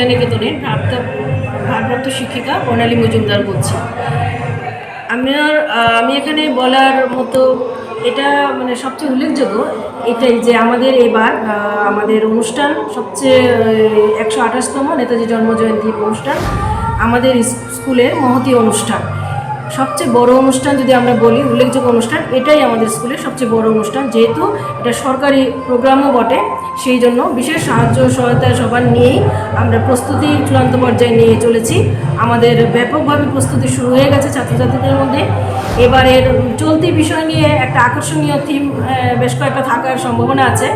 বিদ্যানিকেতনের ভারপ্রাপ্ত শিক্ষিকা বর্ণালী মজুমদার বলছি। আমি এখানে বলার মতো এটা মানে সবচেয়ে উল্লেখযোগ্য এটাই যে আমাদের এবার আমাদের অনুষ্ঠান সবচেয়ে 128তম নেতাজি জন্মজয়ন্তী অনুষ্ঠান আমাদের স্কুলের মহতী অনুষ্ঠান, সবচেয়ে বড় অনুষ্ঠান যদি আমরা বলি উল্লেখযোগ্য অনুষ্ঠান এটাই আমাদের স্কুলের সবচেয়ে বড় অনুষ্ঠান। যেহেতু এটা সরকারি প্রোগ্রামও বটে, সেই জন্য বিশেষ সাহায্য সহায়তা সবার নিয়েই আমরা প্রস্তুতি চূড়ান্ত পর্যায়ে নিয়ে চলেছি। আমাদের ব্যাপকভাবে প্রস্তুতি শুরু হয়ে গেছে ছাত্রছাত্রীদের মধ্যে। এবারের চলতি বিষয় নিয়ে একটা আকর্ষণীয় থিম বেশ কয়েকটা থাকার সম্ভাবনা আছে।